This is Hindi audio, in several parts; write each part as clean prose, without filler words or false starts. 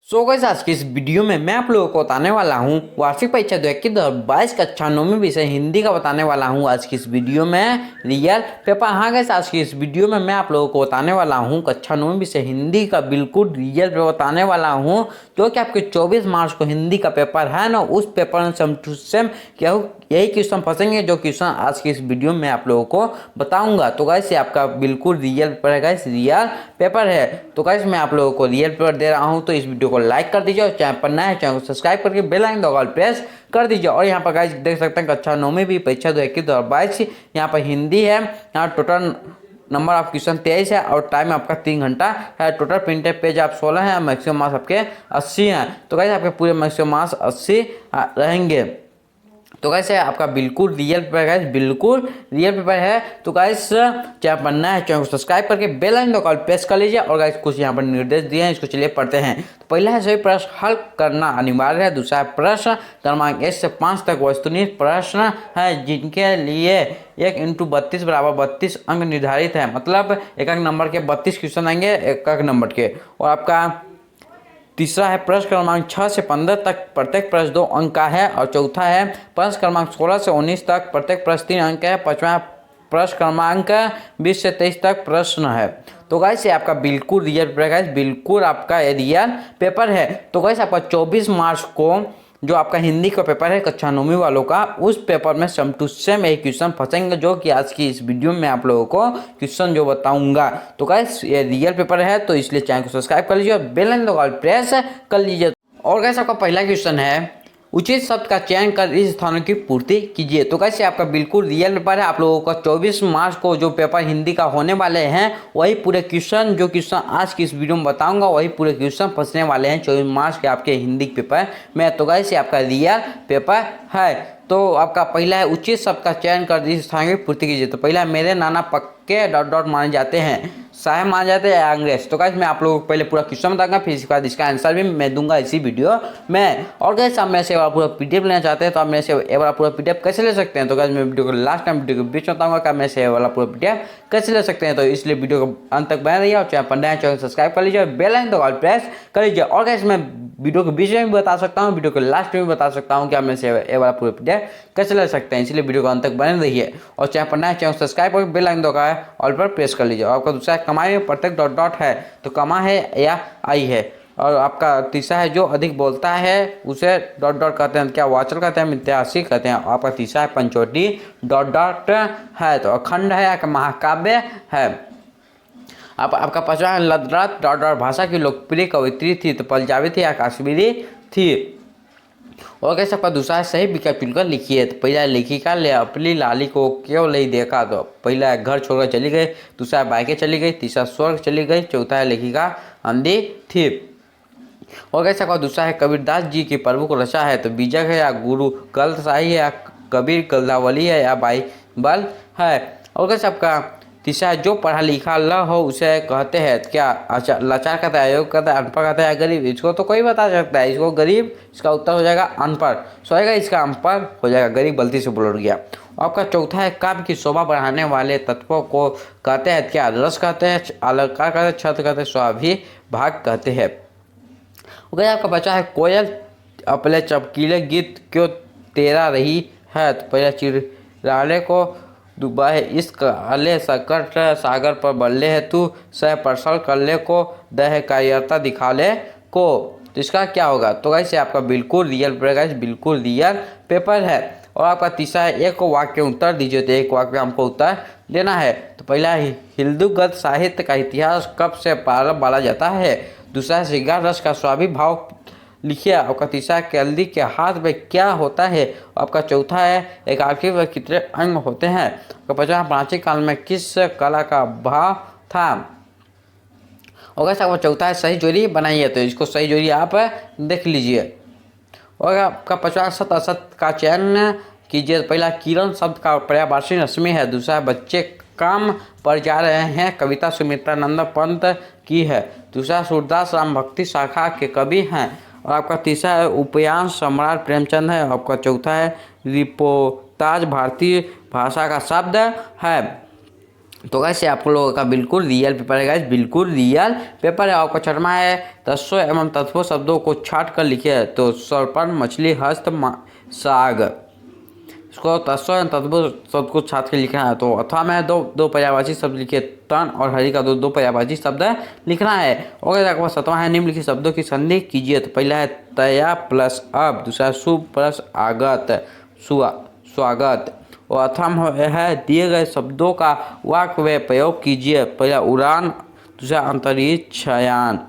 सो गाइस आज की इस वीडियो में मैं आप लोगों को बताने वाला हूँ वार्षिक परीक्षा 2022 का 96 विषय हिंदी का बताने वाला हूँ आज की इस वीडियो में रियल पेपर। हाँ गाइस आज की इस वीडियो में मैं आप लोगों को बताने वाला हूँ कक्षा 9 विषय हिंदी का बिल्कुल रियल पेपर बताने वाला हूँ, जो कि आपके 24 मार्च को हिंदी का पेपर है ना, उस पेपर में सेम टू सेम क्या यही क्वेश्चन फंसेंगे जो क्वेश्चन आज की इस वीडियो में आप लोगों को बताऊंगा। तो गाइस ये आपका बिल्कुल रियल पेपर है, गाइस रियल पेपर है। तो गाइस मैं आप लोगों को रियल पेपर दे रहा हूं, तो इस वीडियो को लाइक कर दीजिए और चैनल पर नया है चैनल को सब्सक्राइब करके बेल आइकन दबाकर प्रेस कर दीजिए। और यहाँ पर गाइस देख सकते हैं कक्षा 9 में भी परीक्षा 2021-2022 यहाँ पर हिंदी है। यहाँ टोटल नंबर ऑफ क्वेश्चन 23 है और टाइम आपका 3 घंटा है। टोटल प्रिंटेड पेज आप 16 है, मैक्सिमम मार्क्स आपके 80 हैं। तो गाइस आपके पूरे मैक्सिमम मार्क्स 80 रहेंगे। तो गाइस आपका बिल्कुल रियल पेपर है, बिल्कुल रियल पेपर है। तो गाइस चैनल बनना है चैनल को सब्सक्राइब करके बेल आइकन दबाकर प्रेस कर लीजिए। और गाइस कुछ यहाँ पर निर्देश दिए हैं, इसको चलिए पढ़ते हैं। तो पहला है सभी प्रश्न हल करना अनिवार्य है। दूसरा है प्रश्न क्रमांक 1 से 5 तक वस्तुनिष्ठ प्रश्न है जिनके लिए 1 × 32 = 32 अंक निर्धारित है। मतलब एक नंबर के 32 क्वेश्चन आएंगे एक नंबर के। और आपका तीसरा है प्रश्न क्रमांक 6 से 15 तक प्रत्येक प्रश्न 2 अंक का है। और चौथा है प्रश्न क्रमांक 16 से 19 तक प्रत्येक प्रश्न 3 अंक का है। पांचवा प्रश्न क्रमांक 20 से 23 तक प्रश्न है। तो गाइस ये आपका बिल्कुल रियल पेपर है, बिल्कुल आपका रियल पेपर है। तो गाइस आपका 24 मार्च को जो आपका हिंदी का पेपर है कक्षा 9वीं वालों का, उस पेपर में सेम टू सेम एक क्वेश्चन फंसेंगे जो कि आज की इस वीडियो में आप लोगों को क्वेश्चन जो बताऊंगा। तो गाइस ये रियल पेपर है, तो इसलिए चैनल को सब्सक्राइब कर लीजिए और बेल आइकन दबाकर प्रेस कर लीजिए। और गाइस आपका पहला क्वेश्चन है उचित शब्द का चयन कर इस स्थानों की पूर्ति कीजिए। तो कैसे आपका बिल्कुल रियल पेपर है। आप लोगों का 24 मार्च को जो पेपर हिंदी का होने वाले हैं वही पूरे क्वेश्चन जो क्वेश्चन आज की इस वीडियो में बताऊंगा वही पूरे क्वेश्चन फंसने वाले हैं 24 मार्च के आपके हिंदी पेपर में। तो कैसे आपका रियल पेपर है। तो आपका पहला है उचित शब्द का चयन कर इस स्थान की पूर्ति कीजिए। तो पहला मेरे नाना पक्के ... माने जाते हैं, साहब माने जाते हैं अंग्रेज। तो गाइस मैं आप लोगों को पहले पूरा क्वेश्चन बताऊंगा, फिर इसके बाद इसका आंसर भी मैं दूंगा इसी वीडियो में। और गाइस आप मेरे से पूरा पीडीएफ लेना चाहते हैं तो आप मेरे से ये वाला पूरा पीडीएफ कैसे ले सकते हैं। तो गाइस मैं वीडियो को लास्ट टाइम वीडियो के बीच में बताऊंगा कि मेरे से ये वाला पूरा पीडीएफ कैसे ले सकते हैं। तो इसलिए वीडियो को अंत तक बने रहिए और चैनल पर नया चैनल सब्सक्राइब कर लीजिए और बेल आइकन दबाकर प्रेस कर लीजिए। और गाइस मैं वीडियो के बीच में भी बता सकता हूँ, वीडियो के लास्ट में भी बता सकता हूँ कि आप मेरे से ये वाला पूरा पीडीएफ कैसे ले सकते हैं। इसलिए वीडियो को अंत तक बने रहिए और चैनल पर नया चैनल सब्सक्राइब करके बेल आइकन दबाकर ऑल पर प्रेस कर लीजिए। और आपका दूसरा कमाई में प्रत्येक ... है, तो कमा है या आई है। और आपका तीसरा है जो अधिक बोलता है उसे ... कहते हैं, क्या वाचल कहते हैं, मिथ्यासी कहते हैं। आपका तीसरा है पंचवटी ... है, तो अखंड है या महाकाव्य है। आपका पांचवा है लदरत ... भाषा की लोकप्रिय कवित्री थी, तो पंजाबी थी या कश्मीरी थी। और कैसे आपका दूसरा है सही विकल्प चुनकर लिखिए। तो पहला लेखिका ले अपनी लाली को क्यों नहीं देखा। तो पहला है घर छोड़कर चली गई, दूसरा है बाइकें चली गई, तीसरा स्वर्ग चली गई, चौथा है लेखिका अंधी थी। और कैसे आपका दूसरा है कबीरदास जी की प्रभु को रचा है। तो बीजक है या गुरु ग्रंथसाही है या कबीर गल्लावली है या बाइबल है। और कैसे आपका तीसरा है जो पढ़ा लिखा न हो उसे कहते हैं क्या। अच्छा लाचार कहता है, अयोग्य कहता है, अनपढ़ कहता है, गरीब। इसको तो कोई बता सकता है, इसको गरीब, इसका उत्तर हो जाएगा अनपढ़। सोएगा इसका अनपढ़ हो जाएगा, गरीब गलती से बोल गया। आपका चौथा है काव्य की शोभा बढ़ाने वाले तत्वों को कहते हैं क्या। रस कहते हैं, अलंकार कहते हैं, छंद कहते हैं, स्वाभिभाग कहते हैं। गया आपका बचा है कोयल अपने चमकीले गीत क्यों तेरा रही है। तो पहले चिराले को डूबा है इस काले संकट सागर पर बल्ले है तू, सह परसल कर ले को दह कायरता दिखा ले को। तो इसका क्या होगा। तो गाइस आपका बिल्कुल रियल पेपर, गाइस बिल्कुल रियल पेपर है। और आपका तीसरा है एक वाक्य उत्तर दीजिए। तो एक वाक्य हमको उत्तर देना है। तो पहला है हिंदूगत साहित्य का इतिहास कब से प्रारंभ माना जाता है। दूसरा है श्रृंगार रस का स्वाभिभाव लिखिए। आपका तीसरा कैल्दी के हाथ में क्या होता है। आपका चौथा है एकाकी में कितने अंग होते हैं। आपका पांचवा प्राचीन काल में किस कला का भाव था। और आपका चौथा है सही जोड़ी बनाइए। तो इसको सही जोड़ी आप देख लीजिए। और आपका पांचवा सत असत का चयन कीजिए। पहला किरण शब्द का पर्यायवाची रश्मि है। दूसरा बच्चे काम पर जा रहे हैं, कविता सुमित्रानंद पंत की है। दूसरा सूरदास राम भक्ति शाखा के कवि हैं। और आपका तीसरा है उपन्यास सम्राट प्रेमचंद है। आपका चौथा है रिपोर्टाज भारतीय भाषा का शब्द है। तो कैसे आप लोगों का बिल्कुल रियल पेपर है गाइस, बिल्कुल रियल पेपर है। आपका छठवां है तत्वों एवं तत्वों शब्दों को छाट कर लिखे। तो सर्पण, मछली, हस्त, साग, इसको तत्वों एवं तत्वों शब्द को छाट कर लिखना है। तो अथवा में दो पर्यायवाची शब्द लिखे, तन और हरि का दो पर्यायवाची शब्द लिखना है। और सतवां है निम्नलिखित शब्दों की संधि कीजिए। तो पहला है तया प्लस अब, दूसरा शुभ प्लस आगत, स्वागत। और अथम है दिए गए शब्दों का वाक्य में प्रयोग कीजिए। पहला उड़ान, दूसरा अंतरिक्षयान।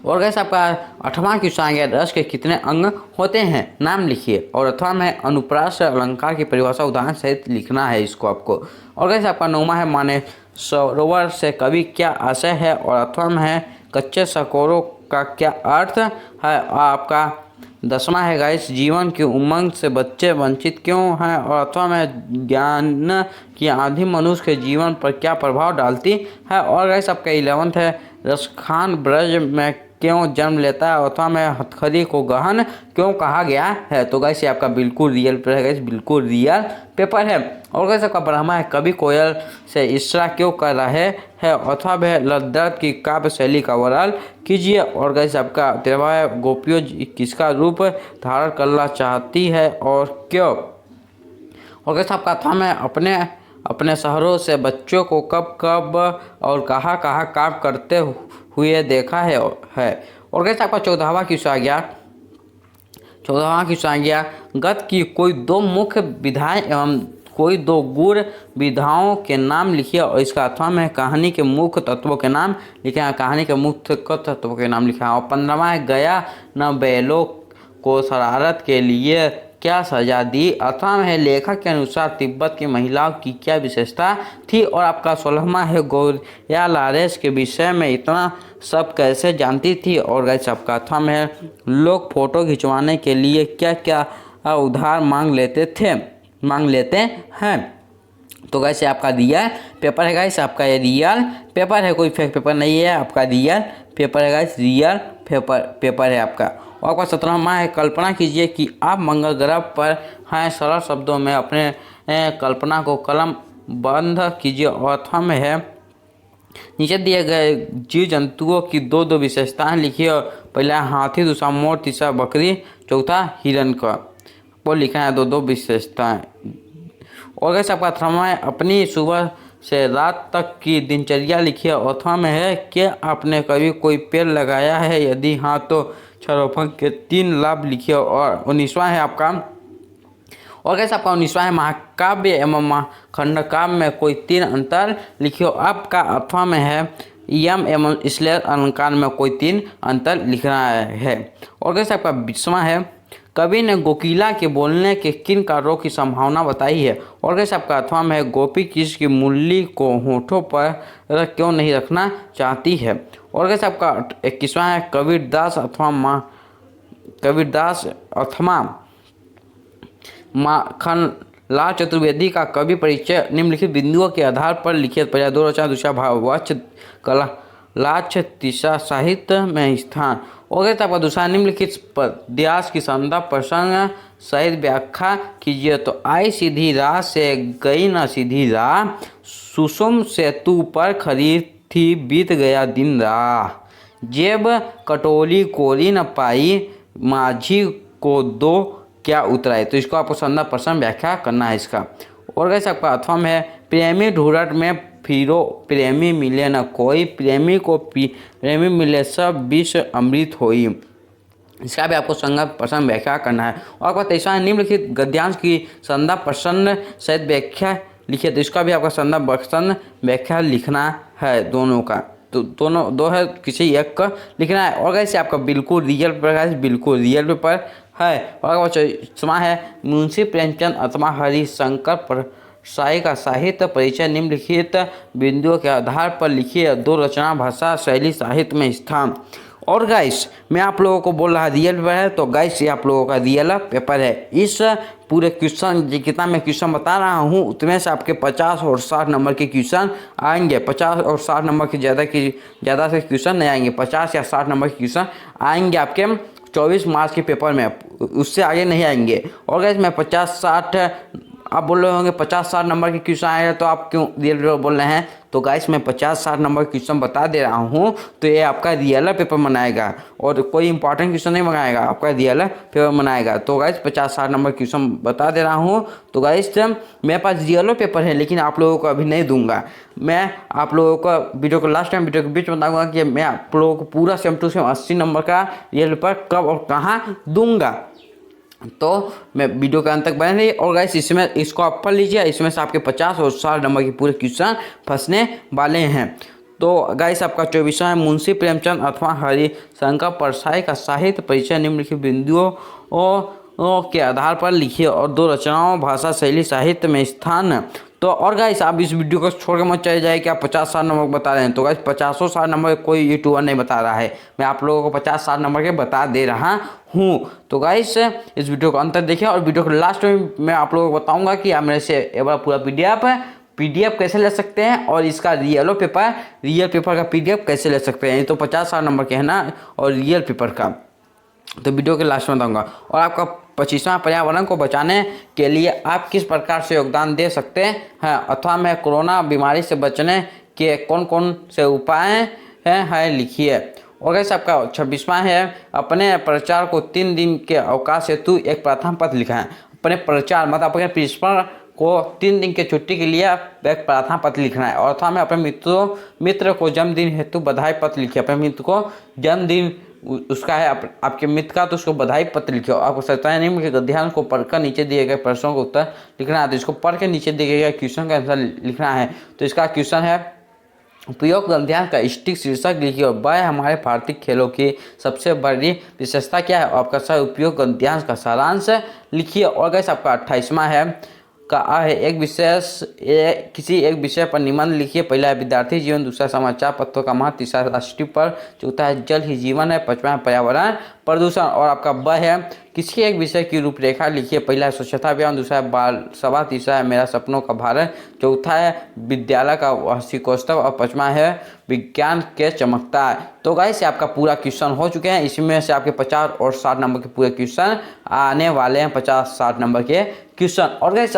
और कैसे आपका 8वां क्वेश्चन आ गया, रस के कितने अंग होते हैं, नाम लिखिए। और 8वां में अनुप्रास अलंकार की परिभाषा उदाहरण सहित लिखना है इसको आपको। और कैसे आपका 9वां है माने सरोवर से कवि क्या आशय है। और 8वां में है कच्चे सकोरों का क्या अर्थ है। आपका 10वां है गाइस जीवन की उमंग से बच्चे वंचित क्यों हैं। और 8वां में ज्ञान की आंधी मनुष्य के जीवन पर क्या प्रभाव डालती है। और गाइस आपका 11वां है रसखान ब्रज में क्यों जन्म लेता है। 8वां में हथकड़ी को गहन क्यों कहा गया है। तो गाइस ये आपका बिल्कुल रियल पेपर है गाइस, बिल्कुल रियल पेपर है। और गाइस आपका 12वां है कवि कोयल से ईर्ष्या क्यों कर रहे हैं। 8वां है लद्दत की काव्य शैली का वर्णन कीजिए। और गाइस आपका 13वां है गोपियों किसका रूप धारण करना चाहती है और क्यों। और गाइस आपका 8वां में अपने शहरों से बच्चों को कब कब और कहाँ कहाँ काम करते हुए देखा है। और कैसे आपका 14वां क्वेश्चन आ गया गत की कोई दो मुख्य विधाएं एवं कोई दो गुण विधाओं के नाम लिखिए। और इसका 8वां में कहानी के मुख्य तत्वों के नाम लिखे हैं, कहानी के मुख्य तत्वों के नाम लिखे हैं। और 15वां है गया न बैलों को शरारत के लिए क्या सजा दी। 8वां है लेखक के अनुसार तिब्बत की महिलाओं की क्या विशेषता थी। और आपका 16वां है गौरिया लारेस के विषय में इतना सब कैसे जानती थी। और गाइस आपका 8वां में है लोग फोटो खिंचवाने के लिए क्या क्या उधार मांग लेते हैं। तो गाइस आपका रियल पेपर है गाइस, आपका ये रियल पेपर है, कोई फेक पेपर नहीं है, आपका रियल पेपर है गाइस, रियल पेपर है आपका। और आपका 17वां है कल्पना कीजिए कि आप मंगल ग्रह पर हैं। सरल शब्दों में अपने कल्पना को कलम बंद कीजिए। और 8वां में है नीचे दिए गए जीव जंतुओं की दो विशेषताएं लिखिए। पहला हाथी, दूसरा मोर, तीसरा बकरी, चौथा हिरण का वो लिखा है दो विशेषताएं। और कैसे आपका 18वां है अपनी सुबह से रात तक की दिनचर्या लिखिए। 8वां में है कि आपने कभी कोई पेड़ लगाया है, यदि हाँ तो क्षारोपण के 3 लाभ लिखिए। और 19वां है आपका और कैसे आपका 19वां है महाकाव्य एवं खंडकाव्य में कोई 3 अंतर लिखिए। आपका 8वां में है यम एवं श्लेष अलंकार में कोई 3 अंतर लिखना है। और कैसे आपका 20वां है कवि ने गोकीला के बोलने के किन कार्यों की संभावना बताई है। और कैसे आपका 8वां में है गोपी किसकी मुरली को होठों पर क्यों नहीं रखना चाहती है। और कैसे आपका 21वां है कबीरदास अथवा माखनलाल चतुर्वेदी का कवि परिचय निम्नलिखित बिंदुओं के आधार पर लिखिए। पहला 2 रचना, दूसरा भाववाच्य कला लाक्ष्य, तीसरा साहित्य में स्थान। और कैसे आपका दूसरा निम्नलिखित पद्यास की संदर्भ प्रसंग सहित व्याख्या कीजिए। तो आई सीधी राह से गई न सीधी राह, सुषुम सेतु पर खड़ी थी बीत गया दिन राह, जेब कटोरी कोरी न पाई माझी को दो क्या उतराए। तो इसको आपको संदर्भ प्रसंग व्याख्या करना है इसका। और कैसे आपका 8वां में है प्रेमी ढूंढट में फिरो प्रेमी मिले न कोई, प्रेमी को प्रेमी मिले सब विश्व अमृत होई। इसका भी आपको संदर्भ प्रसंग व्याख्या करना है। और आपका 23वां निम्नलिखित गद्यांश की संदर्भ प्रसंग सहित व्याख्या लिखिए। तो इसका भी आपका संदर्भ प्रसंग व्याख्या लिखना है दोनों का। तो दोनों दो है किसी एक का लिखना है। और कैसे आपका बिल्कुल रियल पेपर, बिल्कुल रियल पेपर है। और 24वां है मुंशी प्रेमचंद अथवा हरिशंकर परसाई का साहित्य परिचय निम्नलिखित बिंदुओं के आधार पर लिखिए। 2 रचना, भाषा, शैली, साहित्य में स्थान। और गाइस मैं आप लोगों को बोल रहा रियल पेपर है, तो गाइस ये आप लोगों का रियल पेपर है। इस पूरे क्वेश्चन जितना मैं क्वेश्चन बता रहा हूँ उतने से आपके 50 और 60 नंबर के क्वेश्चन आएंगे। 50 और 60 नंबर के ज़्यादा से क्वेश्चन नहीं आएंगे, 50 या 60 नंबर के क्वेश्चन आएंगे आपके 24 मार्च के पेपर में, उससे आगे नहीं आएंगे। और गाइस मैं 50-60 आप बोल रहे होंगे 50-60 नंबर के क्वेश्चन आएगा तो आप क्यों रियल पेपर बोल रहे हैं। तो गाइस मैं 50-60 नंबर क्वेश्चन बता दे रहा हूँ, तो ये आपका रियल पेपर बनाएगा और कोई इंपॉर्टेंट क्वेश्चन नहीं बनाएगा, आपका रियल पेपर बनाएगा। तो गाइस 50-60 नंबर क्वेश्चन बता दे रहा हूँ। तो गाइस मेरे पास रियल पेपर है, लेकिन आप लोगों को अभी नहीं दूंगा। मैं आप लोगों को वीडियो को लास्ट टाइम वीडियो के बीच बताऊंगा कि मैं आप लोगों को पूरा सेम टू सेम 80 नंबर का रियल पेपर कब और कहाँ दूंगा। तो मैं वीडियो के अंत तक बने रहिए। और गाइस इसमें इसको आप पढ़ लीजिए, इसमें से आपके 50 और 60 नंबर के पूरे क्वेश्चन फंसने वाले हैं। तो गाइस आपका 24वां है मुंशी प्रेमचंद अथवा हरिशंकर परसाई का साहित्य परिचय निम्नलिखित बिंदुओं के आधार पर लिखिए और 2 रचनाओं भाषा शैली साहित्य में स्थान। तो और गाइस आप इस वीडियो को छोड़ के मत चले जाए कि आप 50-60 नंबर बता रहे हैं। तो गाइस 50-60 नंबर कोई यूट्यूबर नहीं बता रहा है, मैं आप लोगों को 50-60 नंबर के बता दे रहा हूँ। तो गाइस इस वीडियो को अंत तक देखिए और वीडियो को लास्ट में मैं आप लोगों को बताऊंगा कि आप मेरे से एक बार पूरा पीडीएफ कैसे ले सकते हैं और इसका रियल पेपर का पीडीएफ कैसे ले सकते हैं। ये तो 50-60 नंबर के है ना, और रियल पेपर का तो वीडियो के लास्ट में बताऊंगा। और आपका 25वां पर्यावरण को बचाने के लिए आप किस प्रकार से योगदान दे सकते हैं अथवा में कोरोना बीमारी से बचने के कौन कौन से उपाय हैं लिखिए। और कैसे आपका 26वां है अपने प्रचार को 3 दिन के अवकाश हेतु एक प्रार्थना पत्र लिखा है। अपने प्रचार मतलब अपने प्रिंसिपल को 3 दिन की छुट्टी के लिए एक प्रार्थना पत्र लिखना है। और अथवा में अपने मित्र को जन्मदिन हेतु बधाई पत्र लिखिए। अपने मित्र को जन्मदिन उसका है आपके मित्र का, तो उसको बधाई पत्र लिखिए। आपको सत्ताएं नहीं कि गद्यांश को पढ़कर नीचे दिए गए प्रश्नों का उत्तर लिखना है। तो इसको पढ़ के नीचे दिए गए क्वेश्चन का आंसर लिखना है। तो इसका क्वेश्चन है उपयोग गद्यांश का स्टिक शीर्षक लिखिए और वह हमारे भारतीय खेलों की सबसे बड़ी विशेषता क्या है। आपका सही उपयोग गद्यांश का सारांश लिखिए। और कैसे आपका 28वां है का है किसी एक विषय पर निबंध लिखिए। पहला है विद्यार्थी जीवन, दूसरा समाचार पत्रों का महत्व, तीसरा राष्ट्रीय पर, चौथा है जल ही जीवन है, 5वां है पर्यावरण प्रदूषण। और आपका ब है किसी एक विषय की रूपरेखा लिखिए। पहला है स्वच्छता अभियान, दूसरा है बाल सभा, तीसरा है मेरा सपनों का भारत, चौथा है विद्यालय का वार्षिकोत्सव और 5वां है विज्ञान के चमकता है। तो गाइस आपका पूरा क्वेश्चन हो चुके हैं। इसमें से आपके 50 और 60 नंबर के पूरे क्वेश्चन आने वाले हैं, 50-60 नंबर के क्वेश्चन। और गाइस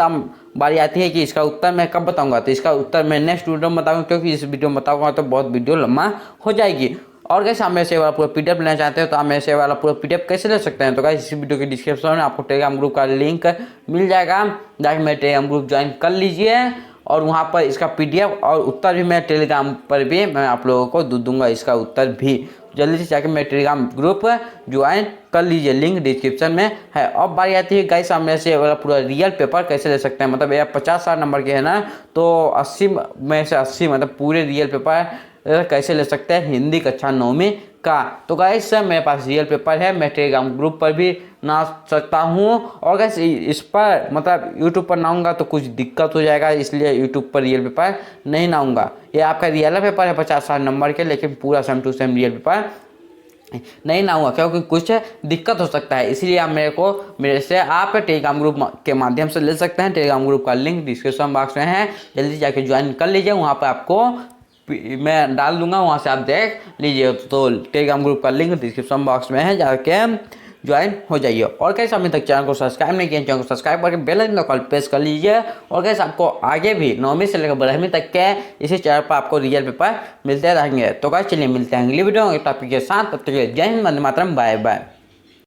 बारी आती है कि इसका उत्तर मैं कब बताऊंगा। तो इसका उत्तर मैं नेक्स्ट वीडियो में बताऊंगा, क्योंकि इस वीडियो में बताऊंगा तो बहुत वीडियो लंबा हो जाएगी। और गाइस आप मेरे से वाला पूरा पीडीएफ लेना चाहते हो तो आप मेरे से वाला पूरा पीडीएफ कैसे ले सकते हैं। तो गाइस इस वीडियो के डिस्क्रिप्शन में आपको टेलीग्राम ग्रुप का लिंक मिल जाएगा, जाकर मेरे टेलीग्राम ग्रुप ज्वाइन कर लीजिए। और वहाँ पर इसका पीडीएफ और उत्तर भी मैं टेलीग्राम पर भी मैं आप लोगों को दूंगा, इसका उत्तर भी। जल्दी से जाकर मेरे टेलीग्राम ग्रुप ज्वाइन कर लीजिए, लिंक डिस्क्रिप्शन में है। अब बारी आती है गाइस आप मेरे से वाला पूरा रियल पेपर कैसे ले सकते हैं। मतलब ये 50-60 नंबर के है ना, तो 80 में से 80 मतलब पूरे रियल पेपर कैसे ले सकते हैं हिंदी कक्षा 9वीं का। तो गाइस मेरे पास रियल पेपर है, मैं टेलीग्राम ग्रुप पर भी ना सकता हूँ। और गाइस इस पर मतलब यूट्यूब पर नाऊंगा तो कुछ दिक्कत हो जाएगा, इसलिए यूट्यूब पर रियल पेपर नहीं नाऊंगा। ये आपका रियल पेपर है 50-60 नंबर के, लेकिन पूरा same to same real paper नहीं ना हुआ, क्योंकि कुछ दिक्कत हो सकता है। इसलिए आप मेरे से आप टेलीग्राम ग्रुप के माध्यम से ले सकते हैं। टेलीग्राम ग्रुप का लिंक डिस्क्रिप्शन बॉक्स में है, जल्दी जाके ज्वाइन कर लीजिए। वहाँ पर आपको मैं डाल दूंगा, वहाँ से आप देख लीजिए। तो टेलीग्राम ग्रुप का लिंक डिस्क्रिप्शन बॉक्स में है, जाके ज्वाइन हो जाइए। और कैसे अभी तक चैनल को सब्सक्राइब नहीं किया, चैनल को सब्सक्राइब करके बेल आइकन कॉल प्रेस कर लीजिए। और कैसे आपको आगे भी 9वीं से लेकर 12वीं तक के इसी चैनल पर आपको रियल पेपर मिलते रहेंगे। तो कैसे चलिए मिलते हैं अगली वीडियो टॉपिक के साथ, तब तक जय हिंद, वंदे मातरम, बाय बाय।